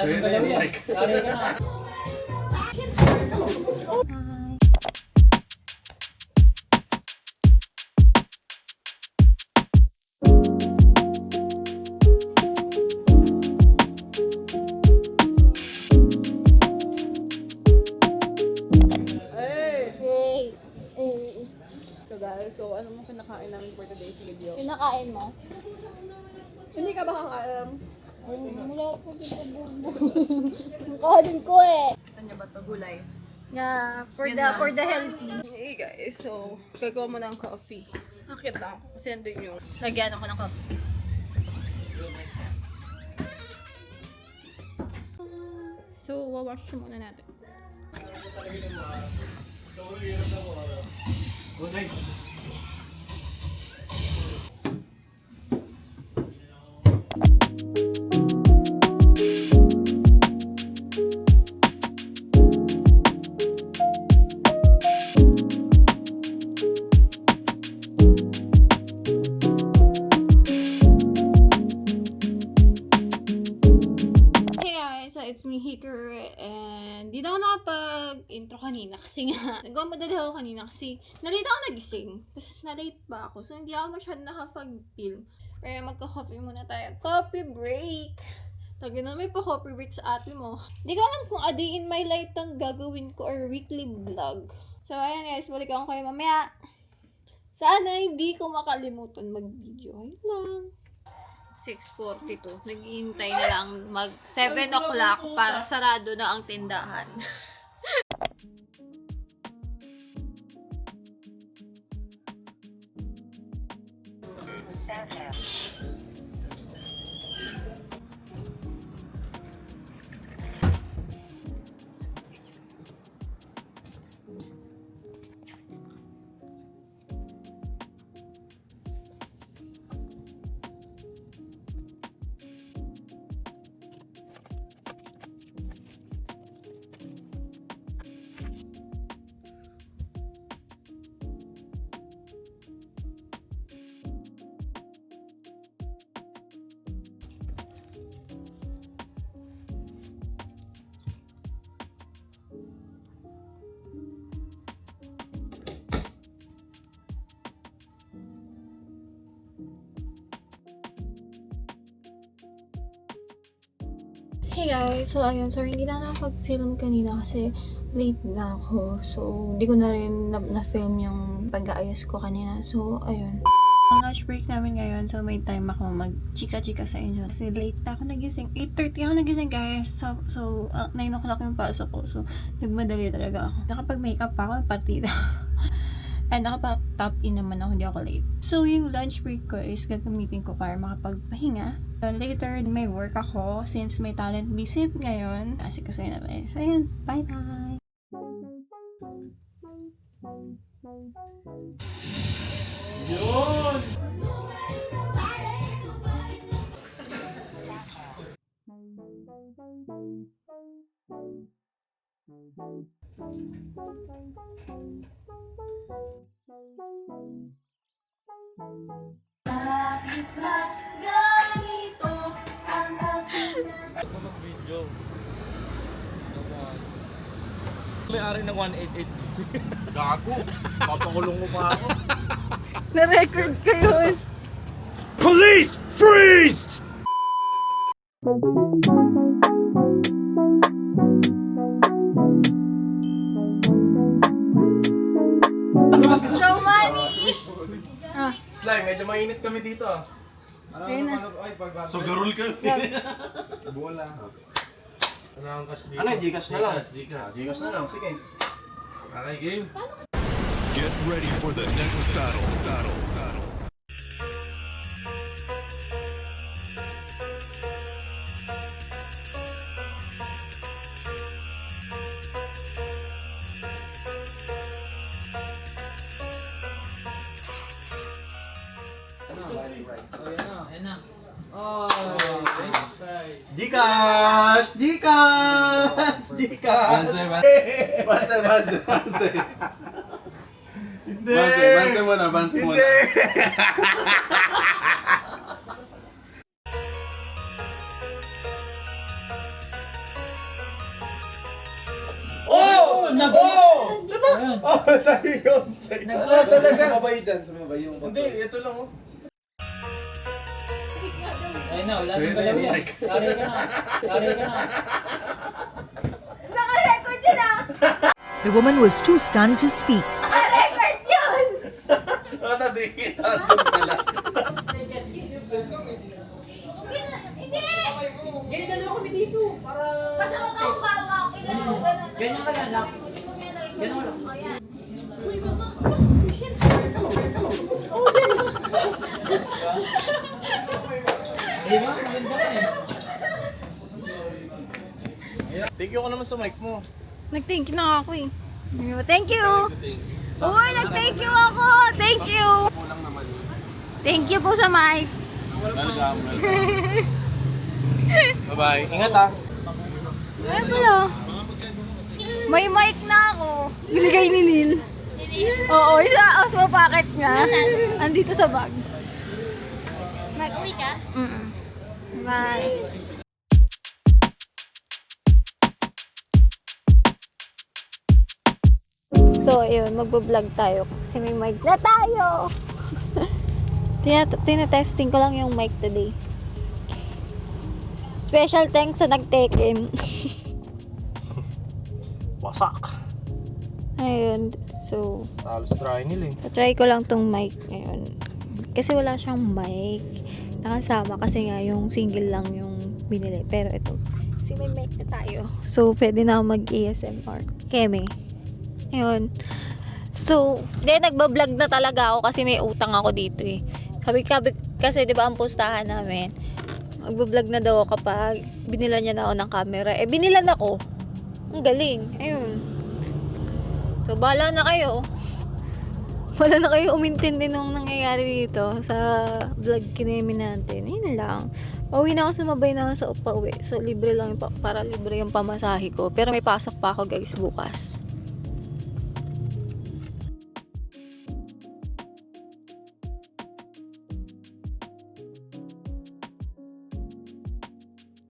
So, ano mo kinakain namin for today's video? Kinakain mo? Hindi ka ba kakain? Wala ko kain ko eh. Ano niya ba ito? Gulay? Yeah, for the healthy. Hey guys, so, gagawa mo ng coffee. Akit lang ako kasi andun yung... Lagyan ako ng coffee. So, wawash muna natin. It's me, Hikaru, and di na ako nakapag-intro kanina kasi nga, nagmamadali ako kanina kasi nalate ako nagising. Tapos nalate pa ako, so hindi ako masyadong nakapag-film. Pero magka-coffee muna tayo. Coffee break! Lagi na may pa-coffee break sa ate mo. Di ko alam kung a day in my life ang gagawin ko or weekly vlog. So ayan guys, balik ako kayo mamaya. Sana hindi ko makalimutan mag-video. Ayun lang. 6:42. Naghihintay na lang mag 7 o'clock para sarado na ang tindahan. Hey guys, so ayun, sorry hindi na nakapag-film kanina kasi late na ako. So, hindi ko na rin na-film yung pag-aayos ko kanina. So, ayun. Ang lunch break namin ngayon, so may time ako mag-chika-chika sa inyo. Kasi late na ako nagising. 8:30 ako nagising guys. So 9 o'clock yung pasok ko. So, nagmadali talaga ako. Nakapag-makeup pa ako, partida. And nakapa-top in naman ako, hindi ako late. So, yung lunch break ko is gagamitin ko para makapagpahinga. Later, may work ako since may talent visit ngayon. Kasi na ba eh. So, ayan. Bye-bye! Yun! Bakit ba ganito ang Mag-video. May-ari ng 188. Gago! Papakulong mo pa ako. Na-record ko yun! Police! Freeze! show money? Slime, medyo mainit kami dito ah. Sugarol ka. Bola. Ano, Gcash na lang. Gcash na lang, sige. Okay, game. Get ready for the next battle. Gcash! Gcash! Gcash! Banse. Hindi! Banse muna. Hindi! Oh! Diba? Oh, sa'yo yun. Talaga. Sumabay dyan, sumabay yung... Hindi, ito lang oh. Ayun na, wala nang galaw yan. Yari ka na. Yari ka na. Naka-record yun ah! The woman was too stunned to speak. Naka-record yun! Oh, nadikita doon pala. Hindi! Ganyan dalawa kami dito. Para... Basta huwag kang bawak. Ganun. Ganyan ka lang. Ganyan ka lang. Uy, mama. Di ba? Maganda ka eh. Thank you ka naman sa mic mo. Nag-thank you na ako eh. Thank you! Uy, nag-thank you ako! Thank you! Thank you po sa mic. Bye-bye. Ingat ah. Ay pala. May mic na ako. Binigay ni Neil. Oo, isa sa pocket niya. Andito sa bag. Mag-uwi ka? Bye. So, ayun, magbablog tayo kasi may mic na tayo. Tinatesting ko lang yung mic today. Special thanks sa nag-take-in. Wasak. Ayun, so, Talos try nila eh. try ko lang tong mic ngayon. Kasi wala siyang mic. Nakasama kasi nga yung single lang yung binili. Pero ito, kasi may mic na tayo. So, pwede na ako mag-ASMR. Keme. Ayun. So, nagbablog na talaga ako kasi may utang ako dito eh. Sabi kasi 'di ba ang postahan namin, magbablog na daw ako kapag binila niya na ako ng camera. Eh binilan ako. Ang galing. Ayun. So, bahala na kayo. Wala na kayo umintindi nung nangyayari dito sa vlog kinemi natin. Yun lang. Pauwi na ako, sumabay na ako sa pauwi. So, libre lang yung para libre yung pamasahe ko. Pero may pasok pa ako guys bukas.